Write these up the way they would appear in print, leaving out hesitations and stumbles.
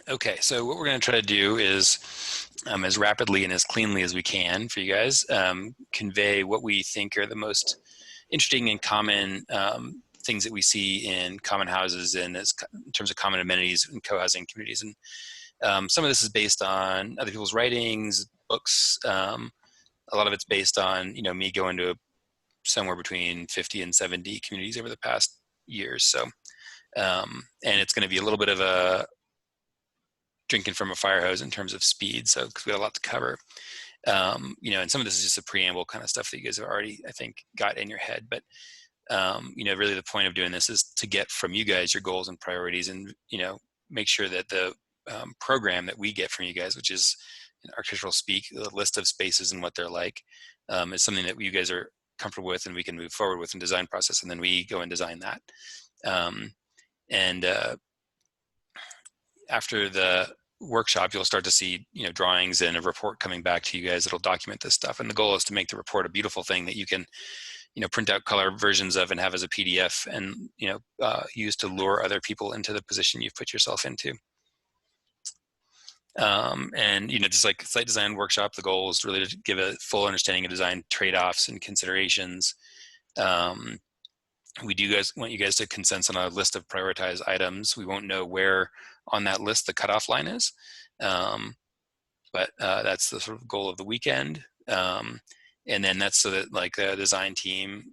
Okay, so what we're going to try to do is, as rapidly and as cleanly as we can for you guys, convey what we think are the most interesting and common things that we see in common houses and in terms of common amenities in co-housing communities. And some of this is based on other people's writings, books. A lot of it's based on, me going to somewhere between 50 and 70 communities over the past years. So, and it's going to be a little bit of a drinking from a fire hose in terms of speed. So, because we got a lot to cover, and some of this is just a preamble kind of stuff that you guys have already, I think, got in your head. But, really the point of doing this is to get from you guys your goals and priorities and, make sure that the program that we get from you guys, which is in architectural speak, the list of spaces and what they're like, is something that you guys are comfortable with and we can move forward with in design process. And then we go and design that. After the workshop, you'll start to see, drawings and a report coming back to you guys that'll document this stuff. And the goal is to make the report a beautiful thing that you can, print out color versions of and have as a PDF and, use to lure other people into the position you've put yourself into. And, just like site design workshop, the goal is really to give a full understanding of design trade-offs and considerations. We want you guys to consent on a list of prioritized items. We won't know where on that list the cutoff line is, but that's the sort of goal of the weekend. And then that's so that like the design team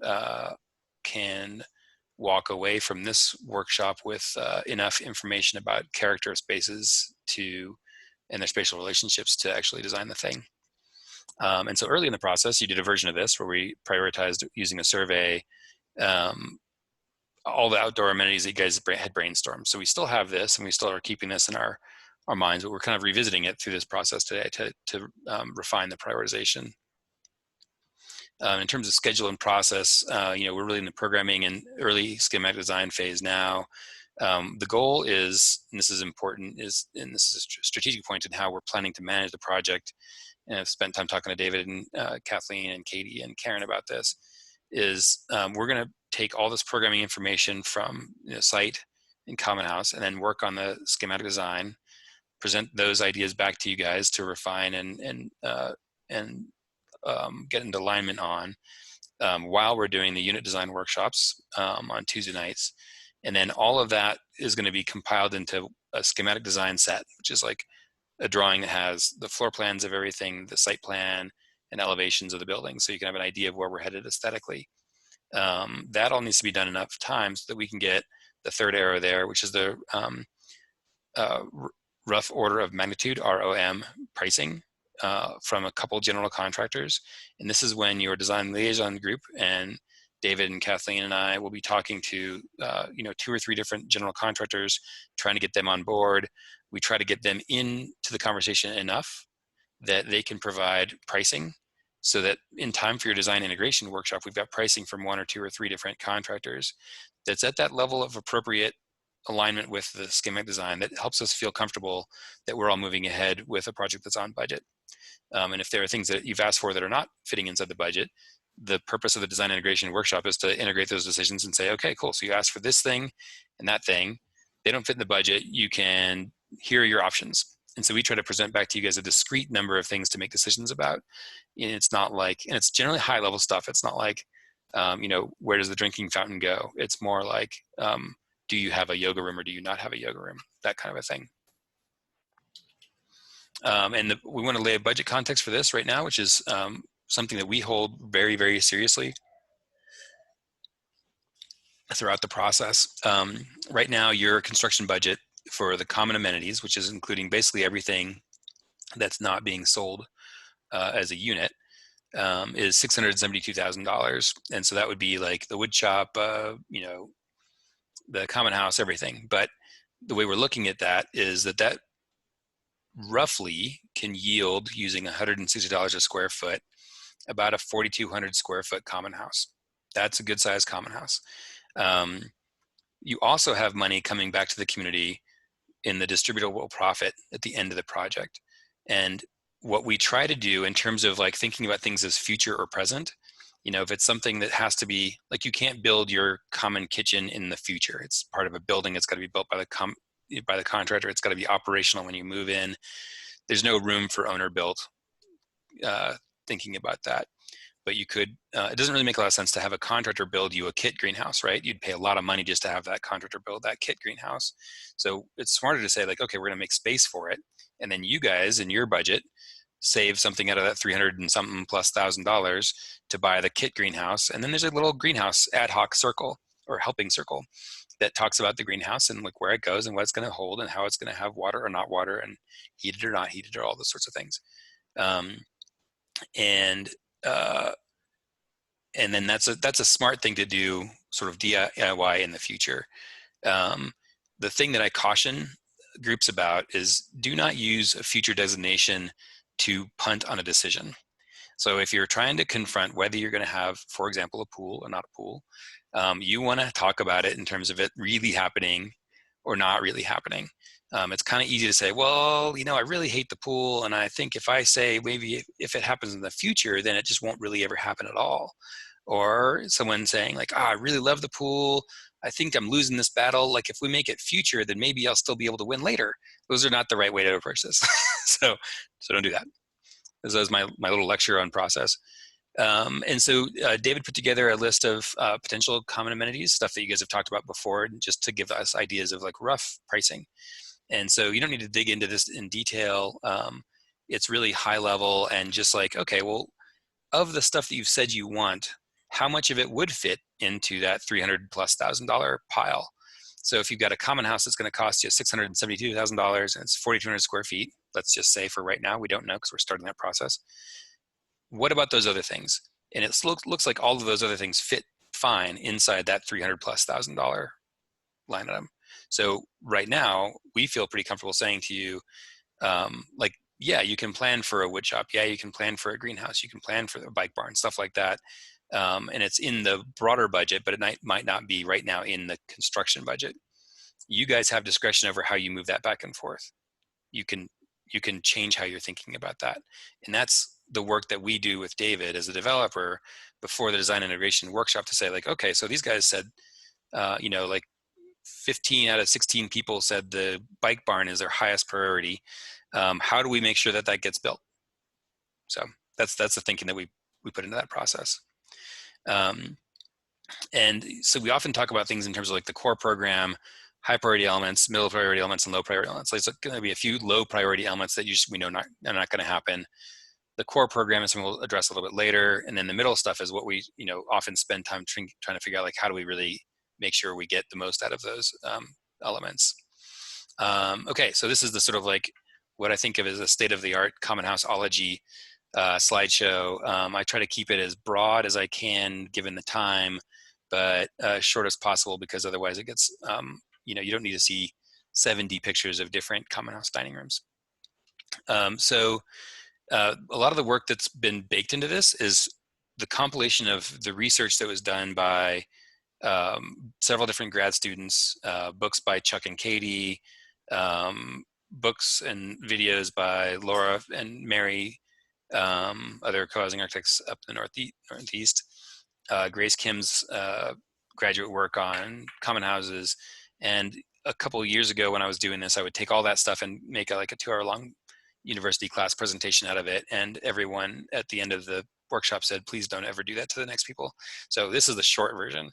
can walk away from this workshop with enough information about character of spaces and their spatial relationships to actually design the thing. And so early in the process, you did a version of this where we prioritized using a survey all the outdoor amenities that you guys had brainstormed. So we still have this and we still are keeping this in our minds, but we're kind of revisiting it through this process today to refine the prioritization. In terms of schedule and process, we're really in the programming and early schematic design phase now. The goal is, and this is important, and this is a strategic point in how we're planning to manage the project, and I've spent time talking to David and Kathleen and Katie and Karen about this, is we're going to take all this programming information from site and Common House and then work on the schematic design, present those ideas back to you guys to refine and get into alignment on while we're doing the unit design workshops on Tuesday nights. And then all of that is going to be compiled into a schematic design set, which is like a drawing that has the floor plans of everything, the site plan, and elevations of the building. So you can have an idea of where we're headed aesthetically. That all needs to be done enough times so that we can get the third arrow there, which is the rough order of magnitude, ROM, pricing from a couple general contractors. And this is when your design liaison group and David and Kathleen and I will be talking to 2 or 3 different general contractors, trying to get them on board. We try to get them into the conversation enough that they can provide pricing, so that in time for your design integration workshop, we've got pricing from 1 or 2 or 3 different contractors that's at that level of appropriate alignment with the schematic design that helps us feel comfortable that we're all moving ahead with a project that's on budget. And if there are things that you've asked for that are not fitting inside the budget, the purpose of the design integration workshop is to integrate those decisions and say, okay, cool. So you asked for this thing and that thing. They don't fit in the budget. Here are your options. And so we try to present back to you guys a discrete number of things to make decisions about. And it's not like, and it's generally high level stuff. It's not like, where does the drinking fountain go? It's more like, do you have a yoga room or do you not have a yoga room? That kind of a thing. We want to lay a budget context for this right now, which is something that we hold very, very seriously throughout the process. Right now, your construction budget for the common amenities, which is including basically everything that's not being sold as a unit, is $672,000. And so that would be like the wood shop, the common house, everything. But the way we're looking at that is that roughly can yield, using $160 a square foot, about a 4,200 square foot common house. That's a good sized common house. You also have money coming back to the community in the distributable profit at the end of the project. And what we try to do in terms of like thinking about things as future or present, if it's something that has to be, like, you can't build your common kitchen in the future. It's part of a building that's got to be built by the by the contractor. It's got to be operational when you move in. There's no room for owner built thinking about that. But you could, it doesn't really make a lot of sense to have a contractor build you a kit greenhouse, right? You'd pay a lot of money just to have that contractor build that kit greenhouse. So it's smarter to say like, okay, we're gonna make space for it. And then you guys in your budget, save something out of that 300 and something plus $1,000 to buy the kit greenhouse. And then there's a little greenhouse ad hoc circle or helping circle that talks about the greenhouse and like where it goes and what it's gonna hold and how it's gonna have water or not water and heated or not heated or all those sorts of things. And then that's a smart thing to do, sort of DIY in the future. The thing that I caution groups about is do not use a future designation to punt on a decision. So if you're trying to confront whether you're going to have, for example, a pool or not a pool, you want to talk about it in terms of it really happening or not really happening. It's kind of easy to say, well, I really hate the pool, and I think if I say maybe if it happens in the future, then it just won't really ever happen at all. Or someone saying like, I really love the pool, I think I'm losing this battle. Like if we make it future, then maybe I'll still be able to win later. Those are not the right way to approach this. so don't do that. This is my little lecture on process. And so David put together a list of potential common amenities, stuff that you guys have talked about before, just to give us ideas of like rough pricing. And so you don't need to dig into this in detail. It's really high level and just like, okay, well, of the stuff that you've said you want, how much of it would fit into that $300,000+ pile? So if you've got a common house that's going to cost you $672,000 and it's 4,200 square feet, let's just say for right now, we don't know because we're starting that process. What about those other things? And it looks like all of those other things fit fine inside that $300,000+ line item. So right now, we feel pretty comfortable saying to you, like, yeah, you can plan for a wood shop. Yeah, you can plan for a greenhouse. You can plan for a bike barn, stuff like that. And it's in the broader budget, but it might not be right now in the construction budget. You guys have discretion over how you move that back and forth. You can change how you're thinking about that. And that's the work that we do with David as a developer before the design integration workshop to say like, okay, so these guys said, like 15 out of 16 people said the bike barn is their highest priority. How do we make sure that gets built? So that's the thinking that we put into that process. And so we often talk about things in terms of like the core program, high priority elements, middle priority elements, and low priority elements. Like there's going to be a few low priority elements that we know are not going to happen. The core program is something we'll address a little bit later, and then the middle stuff is what we often spend time trying to figure out, like how do we really make sure we get the most out of those elements. Okay, so this is the sort of like what I think of as a state-of-the-art common houseology slideshow. I try to keep it as broad as I can given the time, but short as possible because otherwise it gets, you don't need to see 70 pictures of different common house dining rooms. So a lot of the work that's been baked into this is the compilation of the research that was done by several different grad students, books by Chuck and Katie, books and videos by Laura and Mary, other co-housing architects up in the Northeast, Grace Kim's graduate work on common houses. And a couple of years ago when I was doing this, I would take all that stuff and make like a 2-hour-long university class presentation out of it. And everyone at the end of the workshop said, please don't ever do that to the next people. So this is the short version.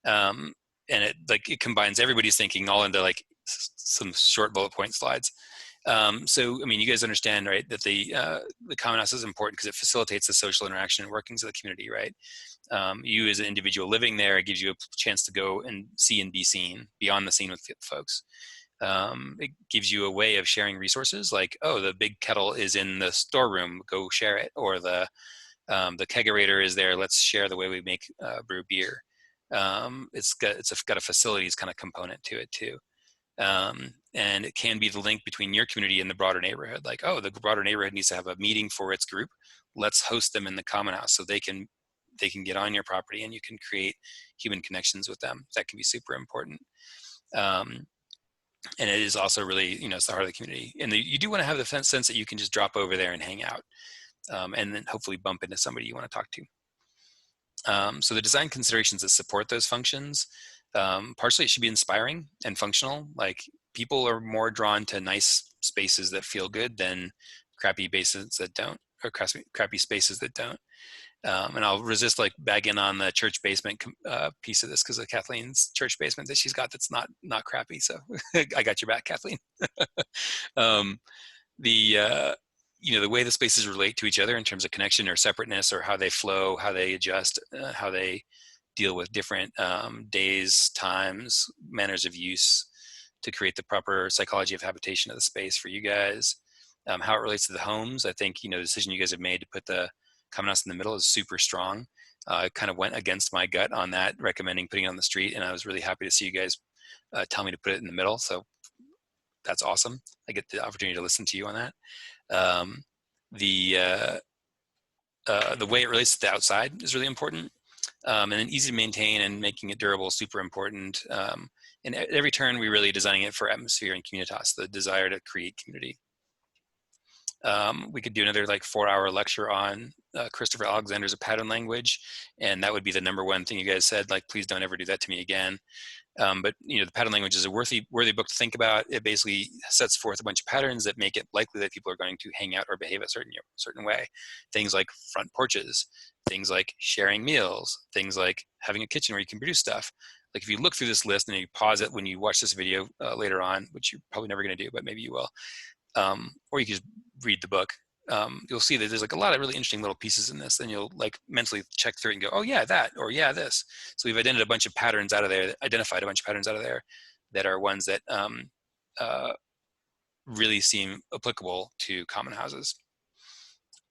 And it combines everybody's thinking all into like some short bullet point slides. So, I mean, you guys understand, right, that the common house is important because it facilitates the social interaction and workings of the community, right? You as an individual living there, it gives you a chance to go and see and be seen beyond the scene with folks. It gives you a way of sharing resources like, oh, the big kettle is in the storeroom, go share it. Or the kegerator is there, let's share the way we make brew beer. It's got a facilities kind of component to it too. And it can be the link between your community and the broader neighborhood. Like, oh, the broader neighborhood needs to have a meeting for its group. Let's host them in the common house so they can get on your property and you can create human connections with them. That can be super important. And it is also really, it's the heart of the community. And you do want to have the sense that you can just drop over there and hang out, and then hopefully bump into somebody you want to talk to. So the design considerations that support those functions, partially it should be inspiring and functional. Like people are more drawn to nice spaces that feel good than crappy bases that don't, or crappy spaces that don't. And I'll resist like bagging on the church basement piece of this because of Kathleen's church basement that she's got that's not crappy. So I got your back, Kathleen. um, the the way the spaces relate to each other in terms of connection or separateness, or how they flow, how they adjust, how they deal with different days, times, manners of use to create the proper psychology of habitation of the space for you guys. How it relates to the homes. I think, the decision you guys have made to put the common house in the middle is super strong. I kind of went against my gut on that, recommending putting it on the street, and I was really happy to see you guys tell me to put it in the middle. So that's awesome. I get the opportunity to listen to you on that. Um, the way it relates to the outside is really important. And then easy to maintain and making it durable, super important. And at every turn, we're really designing it for atmosphere and communitas, the desire to create community. We could do another like 4-hour lecture on Christopher Alexander's A Pattern Language, and that would be the #1 thing you guys said, like, please don't ever do that to me again. But the pattern language is a worthy book to think about. It basically sets forth a bunch of patterns that make it likely that people are going to hang out or behave a certain way. Things like front porches, things like sharing meals, things like having a kitchen where you can produce stuff. Like if you look through this list and you pause it when you watch this video later on, which you're probably never going to do, but maybe you will, or you can just read the book. You'll see that there's like a lot of really interesting little pieces in this. Then you'll like mentally check through it and go, oh yeah, that, or yeah, this. So we've identified a bunch of patterns out of there that are ones that really seem applicable to common houses.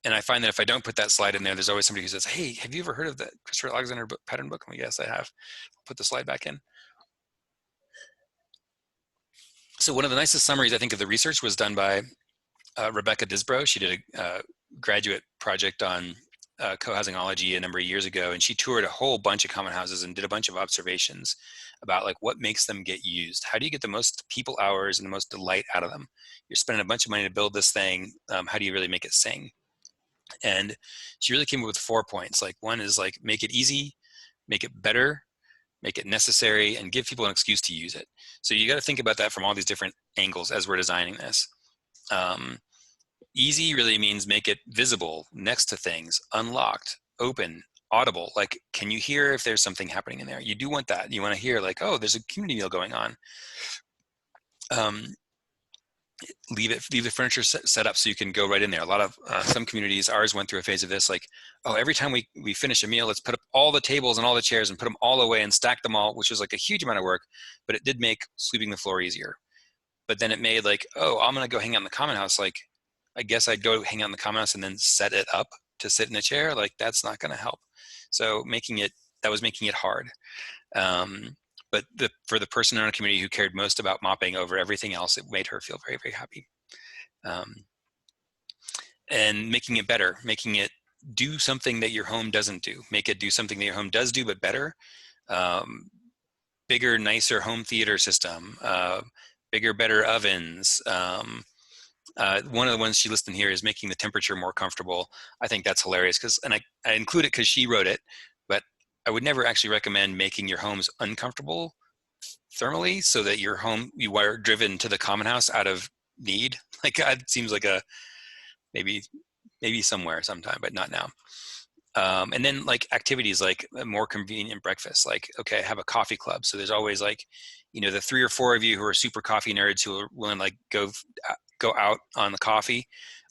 And I find that if I don't put that slide in there, there's always somebody who says, hey, have you ever heard of the Christopher Alexander pattern book? Well, yes, I have. I'll put the slide back in. So one of the nicest summaries, I think, of the research was done by Rebecca Disbrow. She did a graduate project on co-housingology a number of years ago, and she toured a whole bunch of common houses and did a bunch of observations about like what makes them get used. How do you get the most people hours and the most delight out of them? You're spending a bunch of money to build this thing. How do you really make it sing? And she really came up with 4 points. Like one is like make it easy, make it better, make it necessary, and give people an excuse to use it. So you got to think about that from all these different angles as we're designing this. Easy really means make it visible, next to things, unlocked, open, audible. Like, can you hear if there's something happening in there? You do want that. You want to hear like, oh, there's a community meal going on. Leave the furniture set up so you can go right in there. A lot of some communities, ours went through a phase of this, like, oh, every time we finish a meal, let's put up all the tables and all the chairs and put them all away and stack them all, which was like a huge amount of work, but it did make sweeping the floor easier. But then it made like, oh, I'm gonna go hang out in the common house. Like, I guess I'd go hang out in the common house and then set it up to sit in a chair. Like, that's not gonna help. So that was making it hard. But for the person in our community who cared most about mopping over everything else, it made her feel very, very happy. And making it better, making it do something that your home doesn't do. Make it do something that your home does do, but better. Bigger, nicer home theater system, bigger, better ovens. One of the ones she listed here is making the temperature more comfortable. I think that's hilarious and I include it because she wrote it, but I would never actually recommend making your homes uncomfortable thermally so that you are driven to the common house out of need. Like, it seems like maybe somewhere sometime, but not now. And then like activities like a more convenient breakfast, like, okay, have a coffee club. So there's always like, the 3 or 4 of you who are super coffee nerds who are willing to like go out on the coffee,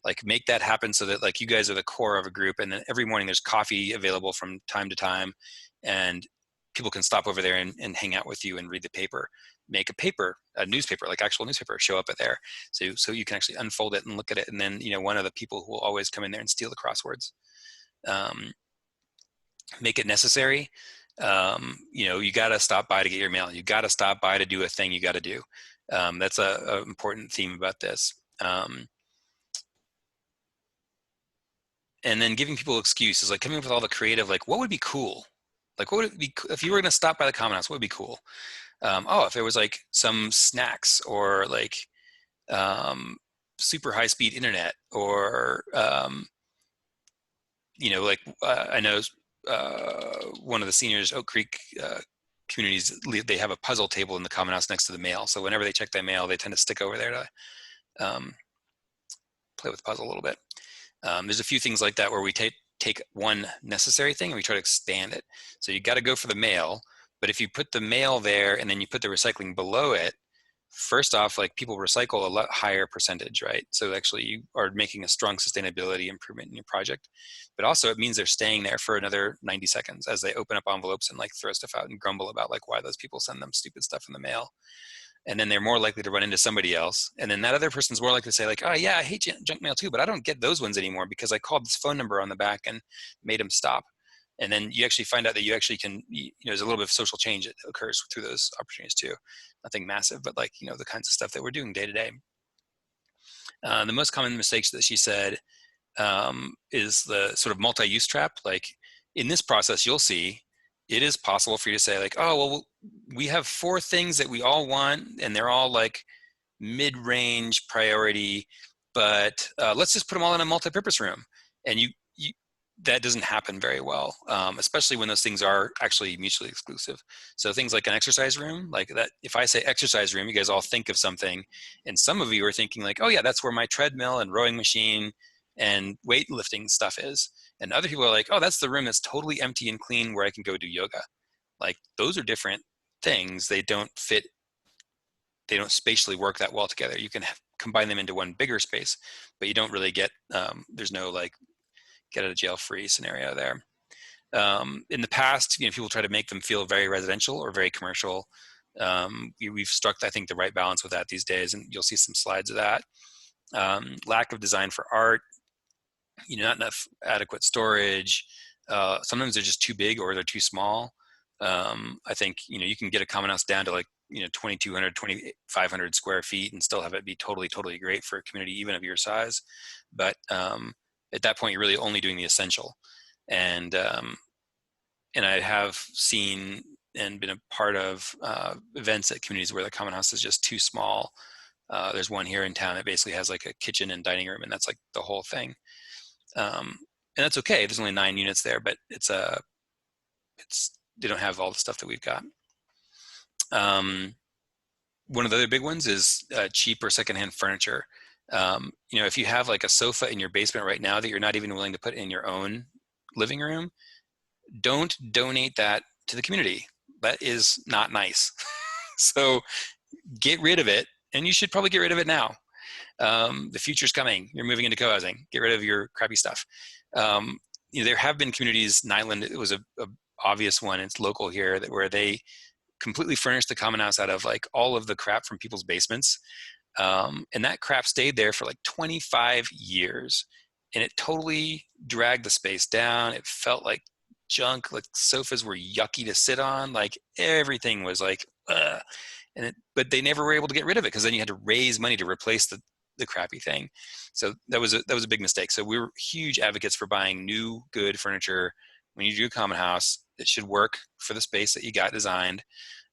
like make that happen so that like you guys are the core of a group. And then every morning there's coffee available from time to time and people can stop over there and hang out with you and read the paper. Make a newspaper, like actual newspaper, show up at there. So you can actually unfold it and look at it. And then, one of the people who will always come in there and steal the crosswords. Make it necessary. You got to stop by to get your mail. You got to stop by to do a thing you got to do. That's a important theme about this. And then giving people excuses, like coming up with all the creative, like what would be cool? Like what would it be if you were going to stop by the common house? What would be cool? If there was like some snacks or like super high speed internet or I know one of the seniors, Oak Creek communities, they have a puzzle table in the common house next to the mail. So whenever they check their mail, they tend to stick over there to play with the puzzle a little bit. There's a few things like that where we take one necessary thing and we try to expand it. So you got to go for the mail, but if you put the mail there and then you put the recycling below it, first off, like people recycle a lot higher percentage, right? So actually you are making a strong sustainability improvement in your project, but also it means they're staying there for another 90 seconds as they open up envelopes and like throw stuff out and grumble about like why those people send them stupid stuff in the mail. And then they're more likely to run into somebody else. And then that other person's more likely to say like, oh yeah, I hate junk mail too, but I don't get those ones anymore because I called this phone number on the back and made them stop. And then you actually find out that you actually can, there's a little bit of social change that occurs through those opportunities too. Nothing massive, but like, the kinds of stuff that we're doing day to day. The most common mistakes that she said is the sort of multi-use trap. Like in this process, you'll see it is possible for you to say like, oh, well, we have 4 things that we all want and they're all like mid-range priority, but let's just put them all in a multi-purpose room. And that doesn't happen very well, especially when those things are actually mutually exclusive. So things like an exercise room, like that, if I say exercise room, you guys all think of something, and some of you are thinking like, oh yeah, that's where my treadmill and rowing machine and weightlifting stuff is. And other people are like, oh, that's the room that's totally empty and clean where I can go do yoga. Like those are different things. They don't spatially work that well together. You can combine them into one bigger space, but you don't really get, there's no like get out of jail free scenario there. In the past, people try to make them feel very residential or very commercial. We've struck, I think, the right balance with that these days, and you'll see some slides of that. Lack of design for art, not enough adequate storage. Sometimes they're just too big or they're too small. I think, you can get a common house down to like, 2,200, 2,500 square feet and still have it be totally, totally great for a community, even of your size. But at that point, you're really only doing the essential. And I have seen and been a part of events at communities where the common house is just too small. There's one here in town that basically has like a kitchen and dining room, and that's like the whole thing. And that's okay. There's only 9 units there, but they don't have all the stuff that we've got. One of the other big ones is cheap or secondhand furniture. If you have like a sofa in your basement right now that you're not even willing to put in your own living room, don't donate that to the community. That is not nice. So get rid of it, and you should probably get rid of it now. The future's coming. You're moving into co-housing. Get rid of your crappy stuff. There have been communities, Nyland, it was a obvious one, it's local here, where they completely furnished the common house out of like all of the crap from people's basements. And that crap stayed there for like 25 years. And it totally dragged the space down. It felt like junk, like sofas were yucky to sit on. Like everything was like, ugh. But they never were able to get rid of it because then you had to raise money to replace the crappy thing. So that was a big mistake. So we were huge advocates for buying new, good furniture. When you do a common house, it should work for the space that you got designed.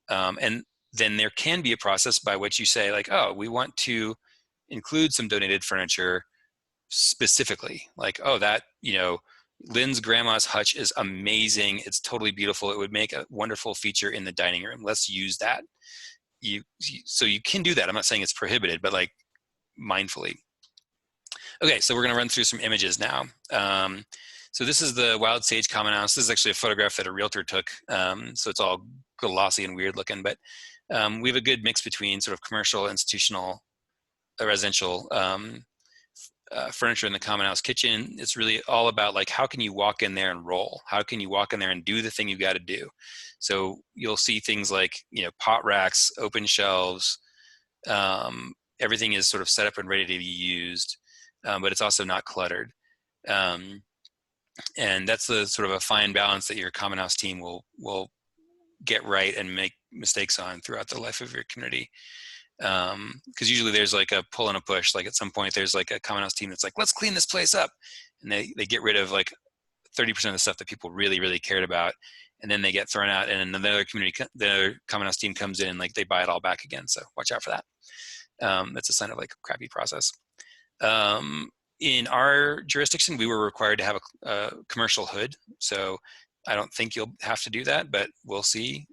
And then there can be a process by which you say like, oh, we want to include some donated furniture specifically. Like, oh, that, Lynn's grandma's hutch is amazing. It's totally beautiful. It would make a wonderful feature in the dining room. Let's use that. So you can do that. I'm not saying it's prohibited, but like mindfully. Okay, so we're going to run through some images now. So this is the Wild Sage Common House. This is actually a photograph that a realtor took. So it's all glossy and weird looking, but we have a good mix between sort of commercial, institutional, residential furniture in the common house kitchen. It's really all about like, how can you walk in there and roll? How can you walk in there and do the thing you've got to do? So you'll see things like, pot racks, open shelves, everything is sort of set up and ready to be used, but it's also not cluttered. And that's the sort of a fine balance that your common house team will get right and make mistakes on throughout the life of your community. Because usually there's like a pull and a push. Like at some point there's like a common house team that's like, let's clean this place up. And they get rid of like 30% of the stuff that people really, really cared about. And then they get thrown out, and then the other common house team comes in and like they buy it all back again. So watch out for that. That's a sign of like a crappy process. In our jurisdiction, we were required to have a commercial hood. So I don't think you'll have to do that, but we'll see.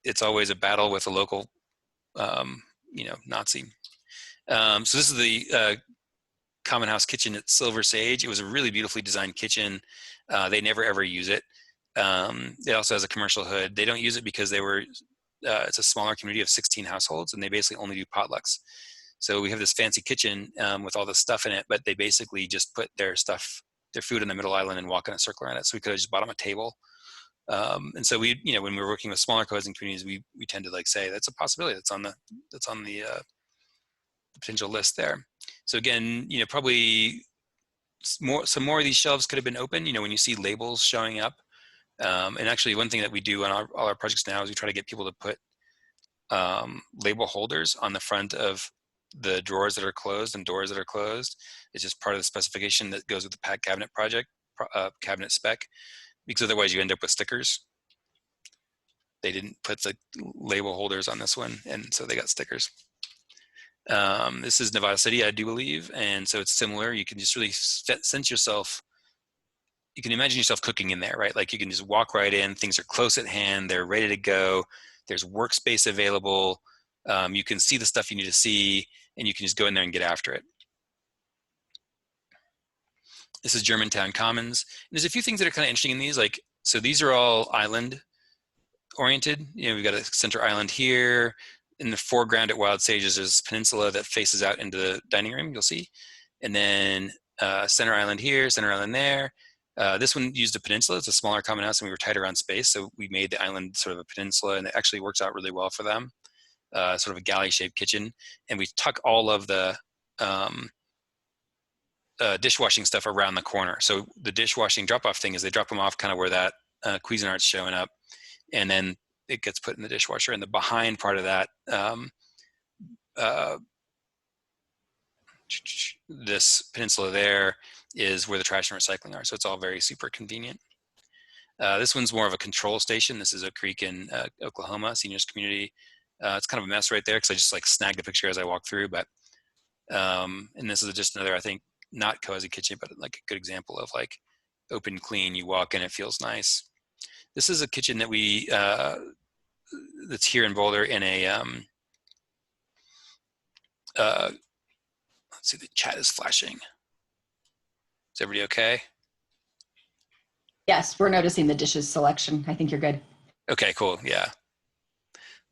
It's always a battle with a local, Nazi. So this is the Common House kitchen at Silver Sage. It was a really beautifully designed kitchen. They never ever use it. It also has a commercial hood. They don't use it because it's a smaller community of 16 households, and they basically only do potlucks. So we have this fancy kitchen with all this stuff in it, but they basically just put their food in the middle island and walk in a circle around it. So we could have just bought them a table. And so we, when we were working with smaller co-housing communities, we tend to say that's a possibility that's on the potential list there. So again, probably some more of these shelves could have been open. When you see labels showing up, and actually one thing that we do on all our projects now is we try to get people to put label holders on the front of the drawers that are closed and doors that are closed. It's just part of the specification that goes with the pack cabinet project, cabinet spec, because otherwise you end up with stickers. They didn't put the label holders on this one, and so they got stickers. This is Nevada City, I do believe, and so it's similar. You can just really sense yourself. You can imagine yourself cooking in there, right? Like you can just walk right in. Things are close at hand. They're ready to go. There's workspace available. You can see the stuff you need to see, and you can just go in there and get after it. This is Germantown Commons. And there's a few things that are kind of interesting in these. So these are all island oriented. We've got a center island here. In the foreground at Wild Sages, there's a peninsula that faces out into the dining room, you'll see. And then center island here, center island there. This one used a peninsula. It's a smaller common house, and we were tight around space. So we made the island sort of a peninsula, and it actually works out really well for them. Sort of a galley-shaped kitchen. And we tuck all of the dishwashing stuff around the corner. So the dishwashing drop-off thing is they drop them off kind of where that Cuisinart's showing up, and then it gets put in the dishwasher. And the behind part of that, this peninsula there is where the trash and recycling are. So it's all very super convenient. This one's more of a control station. This is a creek in Oklahoma, seniors community. It's kind of a mess right there because I just snagged a picture as I walk through. But and this is just another, I think, not cozy kitchen, but a good example of open, clean. You walk in, it feels nice. This is a kitchen that we that's here in Boulder in a let's see, the chat is flashing. Is everybody okay? Yes, we're noticing the dishes selection. I think you're good. Okay, cool. Yeah.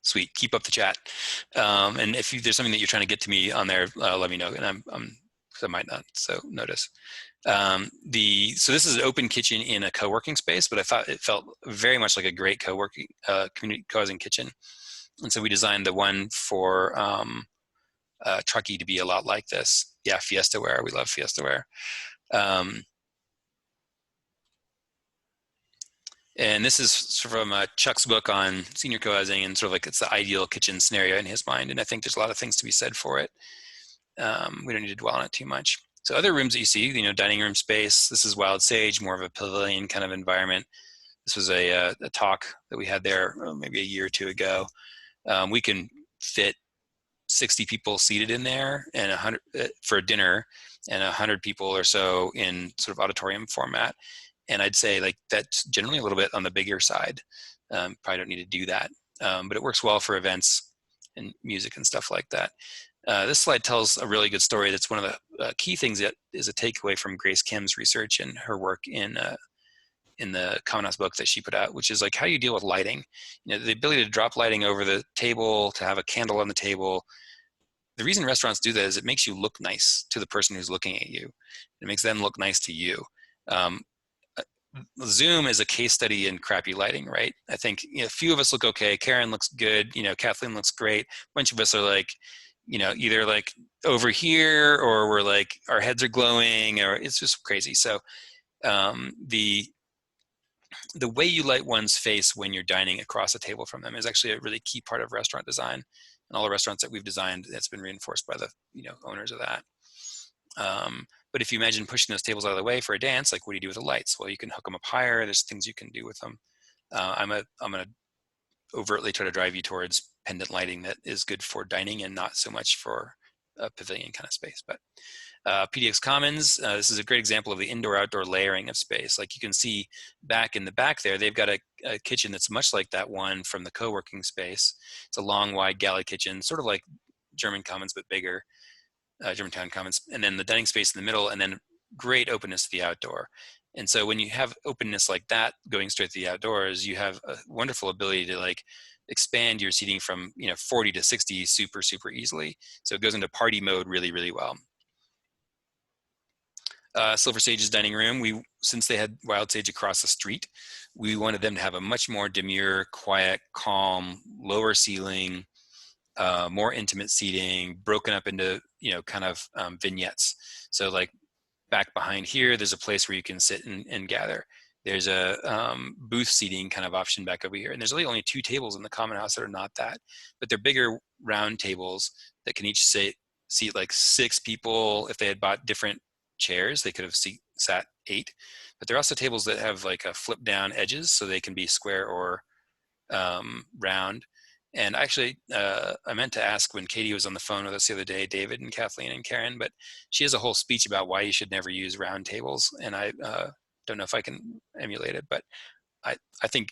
Sweet. Keep up the chat. And if there's something that you're trying to get to me on there, let me know. And I might not notice. So this is an open kitchen in a co-working space, but I thought it felt very much like a great co-working community co-housing kitchen. And so we designed the one for Truckee to be a lot like this. Yeah, Fiesta ware. We love Fiesta ware. And this is from Chuck's book on senior co-housing, and sort of it's the ideal kitchen scenario in his mind. And I think there's a lot of things to be said for it. We don't need to dwell on it too much. So other rooms that you see, dining room space. This is Wild Sage, more of a pavilion kind of environment. This was a talk that we had there maybe a year or two ago. We can fit 60 people seated in there, and 100 for dinner, and 100 people or so in sort of auditorium format. And I'd say that's generally a little bit on the bigger side. Probably don't need to do that, but it works well for events and music and stuff like that. This slide tells a really good story. That's one of the key things that is a takeaway from Grace Kim's research and her work in the Common House book that she put out, which is how you deal with lighting. The ability to drop lighting over the table, to have a candle on the table. The reason restaurants do that is it makes you look nice to the person who's looking at you. It makes them look nice to you. Zoom is a case study in crappy lighting, right? I think a few of us look okay. Karen looks good. Kathleen looks great. A bunch of us are either over here, or we're our heads are glowing, or it's just crazy. So the way you light one's face when you're dining across a table from them is actually a really key part of restaurant design. And all the restaurants that we've designed, that's been reinforced by the owners of that. But if you imagine pushing those tables out of the way for a dance, what do you do with the lights? Well, you can hook them up higher. There's things you can do with them. I'm going to overtly try to drive you towards pendant lighting that is good for dining and not so much for a pavilion kind of space. But PDX Commons, this is a great example of the indoor-outdoor layering of space. Like you can see back in the back there, they've got a kitchen that's much like that one from the co-working space. It's a long, wide galley kitchen, sort of like German Commons, but bigger, Germantown Commons. And then the dining space in the middle, and then great openness to the outdoor. And so when you have openness like that going straight to the outdoors, you have a wonderful ability to like expand your seating from 40 to 60 super easily. So it goes into party mode really well. Silver Sage's dining room, since they had Wild Sage across the street, we wanted them to have a much more demure, quiet, calm, lower ceiling, more intimate seating, broken up into kind of vignettes. So like back behind here, there's a place where you can sit and gather. There's a booth seating kind of option back over here. And there's really only 2 tables in the common house that are not that, but they're bigger round tables that can each seat like 6 people. If they had bought different chairs, they could have sat 8, but they're also tables that have like a flip down edges, so they can be square or round. And actually, I meant to ask when Katie was on the phone with us the other day, David and Kathleen and Karen, but she has a whole speech about why you should never use round tables. And I don't know if I can emulate it, but I think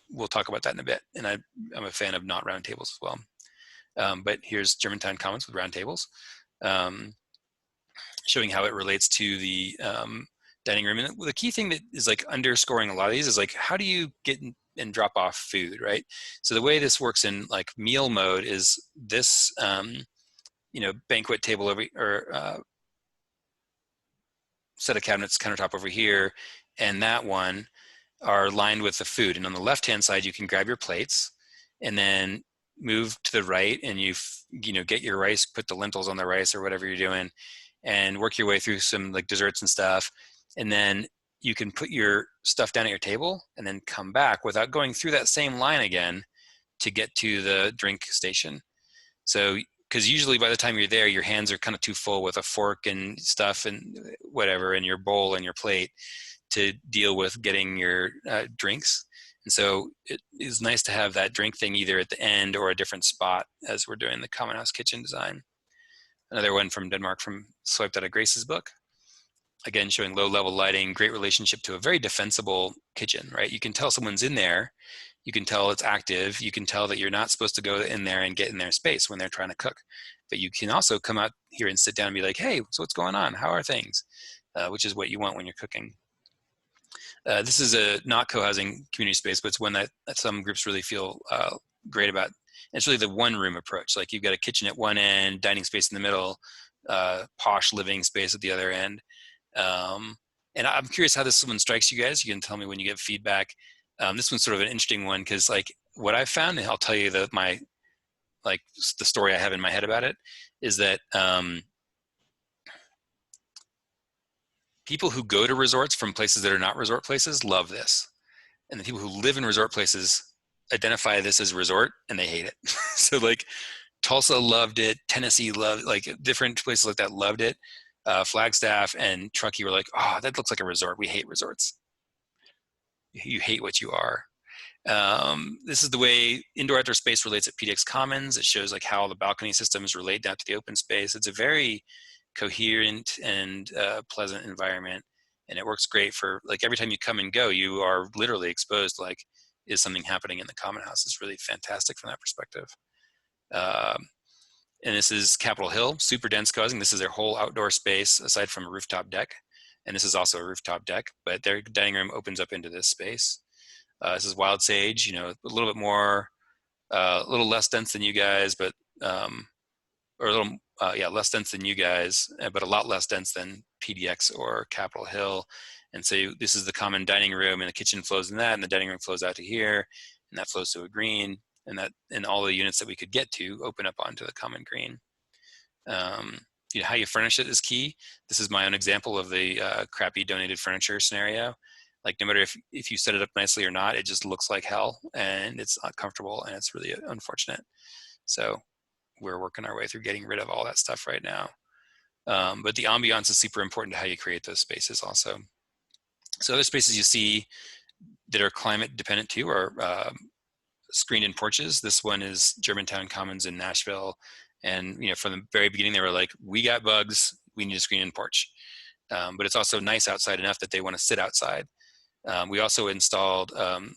we'll talk about that in a bit. And I'm a fan of not round tables as well. But here's Germantown Commons with round tables, showing how it relates to the dining room. And the key thing that is like underscoring a lot of these is like, how do you get and drop off food, right? So the way this works in like meal mode is this, banquet table or set of cabinets, countertop over here, and that one are lined with the food. And on the left-hand side, you can grab your plates and then move to the right, and you get your rice, put the lentils on the rice or whatever you're doing, and work your way through some like desserts and stuff. And then you can put your stuff down at your table and then come back without going through that same line again to get to the drink station. So, because usually by the time you're there, your hands are kind of too full with a fork and stuff and whatever, and your bowl and your plate to deal with getting your drinks. And so it is nice to have that drink thing either at the end or a different spot as we're doing the common house kitchen design. Another one from Denmark, from swiped out of Grace's book. Again, showing low level lighting, great relationship to a very defensible kitchen, right? You can tell someone's in there. You can tell it's active. You can tell that you're not supposed to go in there and get in their space when they're trying to cook. But you can also come out here and sit down and be like, hey, so what's going on? How are things? Which is what you want when you're cooking. This is a not co-housing community space, but it's one that some groups really feel great about. And it's really the one room approach. Like you've got a kitchen at one end, dining space in the middle, posh living space at the other end. And I'm curious how this one strikes you guys. You can tell me when you get feedback. This one's sort of an interesting one because like what I've found, and I'll tell you the story I have in my head about it, is that people who go to resorts from places that are not resort places love this. And the people who live in resort places identify this as resort and they hate it. So like Tulsa loved it, Tennessee loved, like different places like that loved it. Flagstaff and Truckee were like, oh, that looks like a resort. We hate resorts. You hate what you are. This is the way indoor outdoor space relates at PDX Commons. It shows like how the balcony systems relate down to the open space. It's a very coherent and pleasant environment, and it works great for like every time you come and go, you are literally exposed to like, is something happening in the common house? It's really fantastic from that perspective. And this is Capitol Hill, super dense co-housing. This is their whole outdoor space aside from a rooftop deck. And this is also a rooftop deck, but their dining room opens up into this space. This is Wild Sage, a little bit more, a little less dense than you guys, but, or a little, less dense than you guys, but a lot less dense than PDX or Capitol Hill. And so this is the common dining room, and the kitchen flows in that, and the dining room flows out to here, and that flows to a green, and all the units that we could get to open up onto the common green. How you furnish it is key. This is my own example of the crappy donated furniture scenario. Like no matter if you set it up nicely or not, it just looks like hell and it's not comfortable and it's really unfortunate. So we're working our way through getting rid of all that stuff right now. But the ambiance is super important to how you create those spaces also. So other spaces you see that are climate dependent too are screened-in porches. This one is Germantown Commons in Nashville, And from the very beginning, they were like, we got bugs, we need a screen-in porch. But it's also nice outside enough that they want to sit outside. We also installed,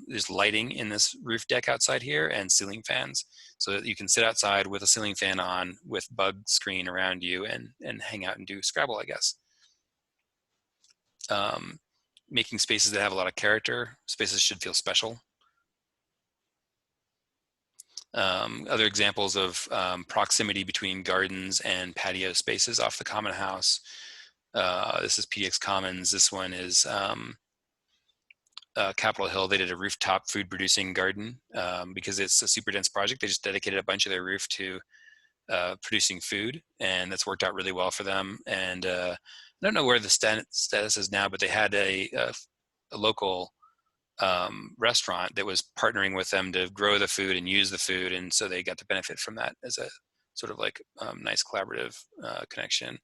there's lighting in this roof deck outside here and ceiling fans, so that you can sit outside with a ceiling fan on with bug screen around you and hang out and do Scrabble, I guess. Making spaces that have a lot of character. Spaces should feel special. Other examples of proximity between gardens and patio spaces off the common house. This is PDX Commons. This one is Capitol Hill. They did a rooftop food producing garden because it's a super dense project. They just dedicated a bunch of their roof to producing food, and that's worked out really well for them. And I don't know where the status is now, but they had a local restaurant that was partnering with them to grow the food and use the food, and so they got to benefit from that as a sort of like nice collaborative connection.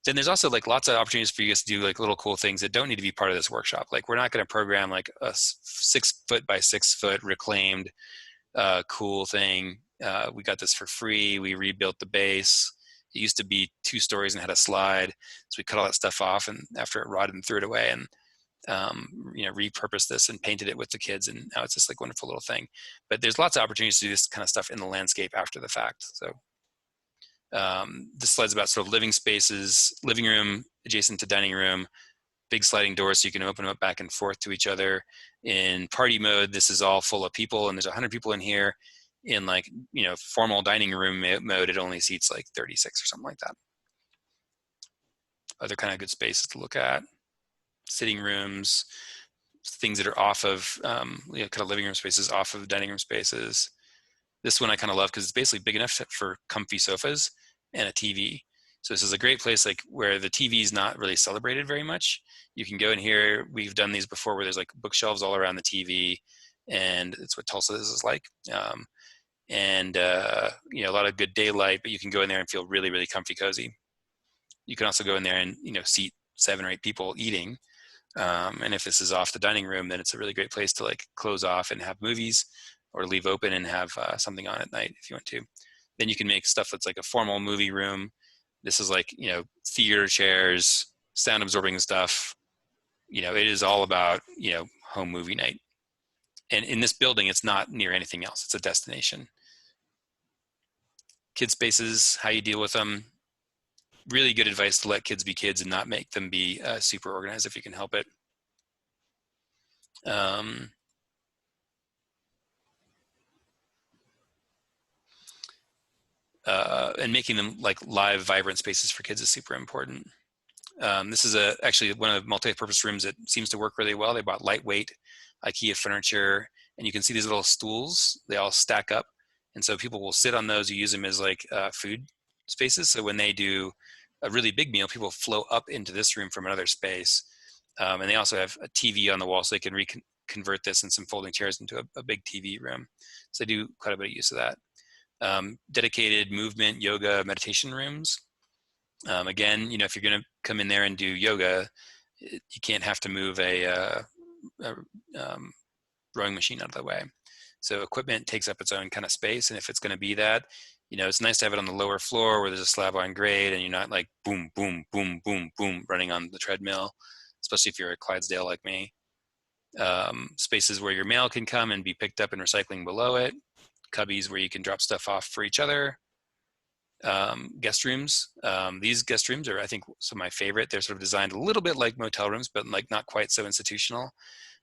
Then there's also like lots of opportunities for you guys to do like little cool things that don't need to be part of this workshop. Like we're not going to program like a 6 foot by 6 foot reclaimed cool thing. We got this for free. We rebuilt the base. It used to be 2 stories and had a slide, so we cut all that stuff off, and after it rotted and threw it away, and repurposed this and painted it with the kids, and now it's just like wonderful little thing. But there's lots of opportunities to do this kind of stuff in the landscape after the fact. So this slide's about sort of living spaces, living room adjacent to dining room, big sliding doors so you can open them up back and forth to each other. In party mode, this is all full of people, and there's 100 people in here. In like, formal dining room mode, it only seats like 36 or something like that. Other kind of good spaces to look at. Sitting rooms, things that are off of, kind of living room spaces, off of dining room spaces. This one I kind of love because it's basically big enough for comfy sofas and a TV. So this is a great place like where the TV is not really celebrated very much. You can go in here. We've done these before where there's like bookshelves all around the TV, and it's what Tulsa is like. A lot of good daylight, but you can go in there and feel really, really comfy, cozy. You can also go in there and, seat 7 or 8 people eating. And if this is off the dining room, then it's a really great place to like close off and have movies, or leave open and have something on at night if you want to. Then you can make stuff that's like a formal movie room. This is like, theater chairs, sound absorbing stuff. It is all about, home movie night. And in this building, it's not near anything else. It's a destination. Kid spaces, how you deal with them. Really good advice to let kids be kids and not make them be super organized if you can help it. And making them like live, vibrant spaces for kids is super important. This is actually one of the multi-purpose rooms that seems to work really well. They bought lightweight IKEA furniture, and you can see these little stools. They all stack up, and so people will sit on those. You use them as like food spaces. So when they do a really big meal, people flow up into this room from another space. And they also have a TV on the wall, so they can convert this and some folding chairs into a big TV room. So they do quite a bit of use of that. Dedicated movement, yoga, meditation rooms. Again, if you're going to come in there and do yoga, you can't have to move a rowing machine out of the way. So equipment takes up its own kind of space, and if it's going to be that, it's nice to have it on the lower floor where there's a slab on grade, and you're not like boom, boom, boom, boom, boom running on the treadmill, especially if you're a Clydesdale like me. Spaces where your mail can come and be picked up and recycling below it. Cubbies where you can drop stuff off for each other. Guest rooms. These guest rooms are, I think, some of my favorite. They're sort of designed a little bit like motel rooms, but like not quite so institutional.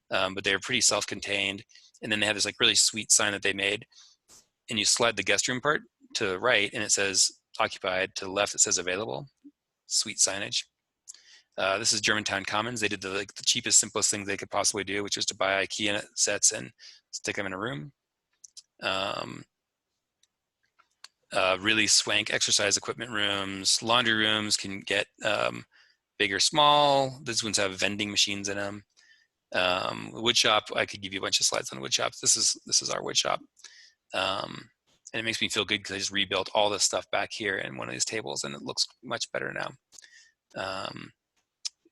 But they're pretty self-contained. And then they have this like really sweet sign that they made. And you slide the guest room part to the right, and it says occupied. To the left, it says available. Sweet signage. This is Germantown Commons. They did the cheapest, simplest thing they could possibly do, which was to buy IKEA sets and stick them in a room. Really swank exercise equipment rooms. Laundry rooms can get big or small. These ones have vending machines in them. Wood shop, I could give you a bunch of slides on wood shops. This is our wood shop. And it makes me feel good because I just rebuilt all this stuff back here in one of these tables, and it looks much better now.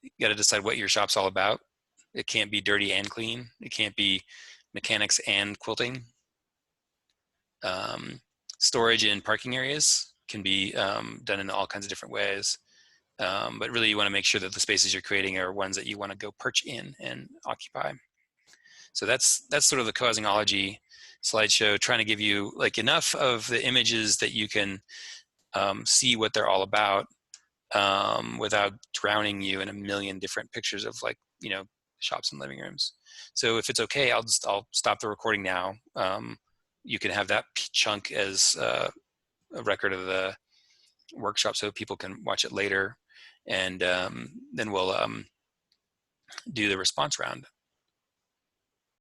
You got to decide what your shop's all about. It can't be dirty and clean. It can't be mechanics and quilting. Storage in parking areas can be done in all kinds of different ways. But really you want to make sure that the spaces you're creating are ones that you want to go perch in and occupy. So that's sort of the cohousingology slideshow, trying to give you like enough of the images that you can see what they're all about without drowning you in a million different pictures of, like, shops and living rooms. So if it's okay, I'll stop the recording now. You can have that chunk as a record of the workshop so people can watch it later, and then we'll do the response round.